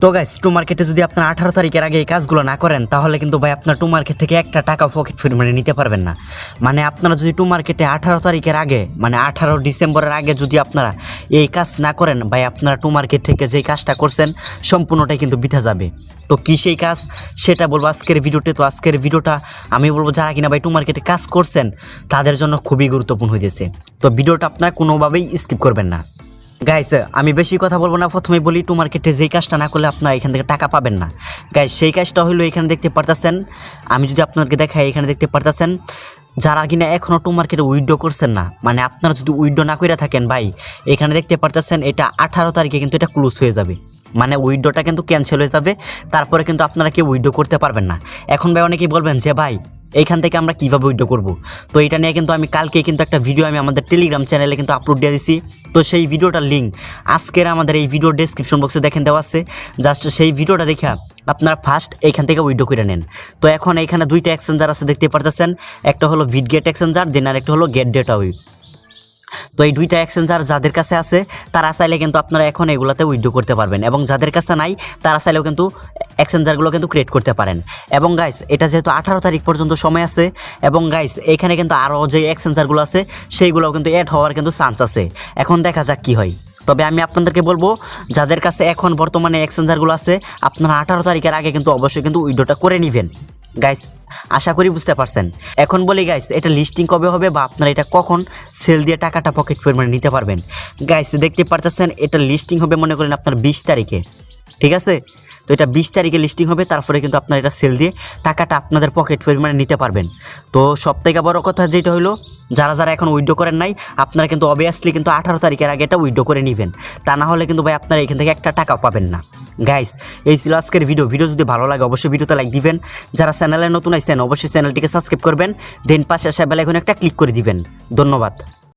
তো guys, two মার্কেটে যদি আপনার 18 তারিখের আগে এই কাজগুলো না করেন তাহলে কিন্তু ভাই আপনার টু মার্কেট থেকে একটা টাকা পকেট ফ্রি মানে নিতে পারবেন না। মানে আপনারা যদি টু মার্কেটে 18 তারিখের আগে মানে 18 ডিসেম্বরের আগে যদি আপনারা এই কাজ না করেন ভাই আপনারা টু মার্কেট থেকে যেই কাজটা করছেন সম্পূর্ণটাই কিন্তু বৃথা যাবে। তো কী সেই কাজ সেটা বলবো আজকের ভিডিওতে। তো আজকের ভিডিওটা আমি বলবো যারা কিনা ভাই টু মার্কেটে কাজ করছেন তাদের জন্য খুবই গুরুত্বপূর্ণ হয়ে গেছে। তো ভিডিওটা আপনারা কোনোভাবেই স্কিপ করবেন না। গাইস, আমি বেশি কথা বলবো না, প্রথমেই বলি টু মার্কেটে যেই কাজটা না করলে আপনারা এখান থেকে টাকা পাবেন না। গাইস, সেই কাজটা হলো এখানে দেখতে পারতেছেন, আমি যদি আপনাদেরকে দেখাই এখানে দেখতে পারতেছেন যারা কিনা এখনও টু মার্কেটে উইথড্র করছেন না, মানে আপনারা যদি উইথড্র না করে থাকেন ভাই এখানে দেখতে পারতেছেন এটা 18 তারিখে কিন্তু এটা ক্লোজ হয়ে যাবে, মানে উইথড্রটা কিন্তু ক্যান্সেল হয়ে যাবে। তারপরে কিন্তু আপনারা কেউ উইথড্র করতে পারবেন না। এখন ভাই অনেকেই বলবেন যে ভাই এইখান থেকে আমরা কীভাবে উইথড্র করব। তো এটা নিয়ে কিন্তু আমি কালকে কিন্তু একটা ভিডিও আমি আমাদের টেলিগ্রাম চ্যানেলে কিন্তু আপলোড দিয়ে দিছি। তো সেই ভিডিওটার লিঙ্ক আজকের আমাদের এই ভিডিও ডেসক্রিপশন বক্সে দেখেন দেওয়া আছে। জাস্ট সেই ভিডিওটা দেখে আপনারা ফার্স্ট এইখান থেকে উইথড্র করে নেন। তো এখন এইখানে দুইটা এক্সচেঞ্জার আছে দেখতে পারতেছেন, একটা হলো বিটগেট এক্সচেঞ্জার দেন আর একটা হলো গেট ডেটা উইথ। তো এই দুইটা এক্সচেঞ্জার যাদের কাছে আছে তারা চাইলে কিন্তু আপনারা এখন এগুলোতে উইথড্র করতে পারবেন, এবং যাদের কাছে নাই তারা চাইলেও কিন্তু এক্সচেঞ্জারগুলো কিন্তু ক্রিয়েট করতে পারেন। এবং গাইস, এটা যেহেতু 18 তারিখ পর্যন্ত সময় আছে, এবং গাইস এখানে কিন্তু আরও যে এক্সচেঞ্জারগুলো আছে সেইগুলোও কিন্তু অ্যাড হওয়ার কিন্তু চান্স আছে। এখন দেখা যাক কী হয়। তবে আমি আপনাদেরকে বলবো যাদের কাছে এখন বর্তমানে এক্সচেঞ্জারগুলো আছে আপনারা 18 তারিখের আগে কিন্তু অবশ্যই কিন্তু উইথড্রটা করে নেবেন। গাইস, আশা করি বুঝতে পারছেন। এখন বলি গাইস, এটা লিস্টিং কবে হবে বা আপনারা এটা কখন সেল দিয়ে টাকাটা পকেট মানে নিতে পারবেন। গাইস দেখতে পারতেছেন এটা লিস্টিং হবে মনে করেন আপনার 20 তারিখে, ঠিক আছে। তো এটা 20 তারিখে লিস্টিং হবে, তারপরে কিন্তু আপনারা এটা সেল দিয়ে টাকাটা আপনাদের পকেট মানে নিতে পারবেন। তো সবথেকে বড় কথা যেটা হলো যারা যারা এখন উইথড্র করেন নাই আপনারা কিন্তু অবভিয়াসলি কিন্তু 18 তারিখের আগে এটা উইথড্র করে নেবেন, তা না হলে কিন্তু ভাই আপনারা এখান থেকে একটা টাকা পাবেন না। গাইস, এই ছিল আজকের ভিডিও যদি ভালো লাগে অবশ্যই ভিডিওতে লাইক দিবেন, যারা চ্যানেলে নতুন আছেন অবশ্যই চ্যানেলটিকে সাবস্ক্রাইব করবেন, দেন পাশে আসা বেল আইকনে একটা ক্লিক করে দিবেন। ধন্যবাদ।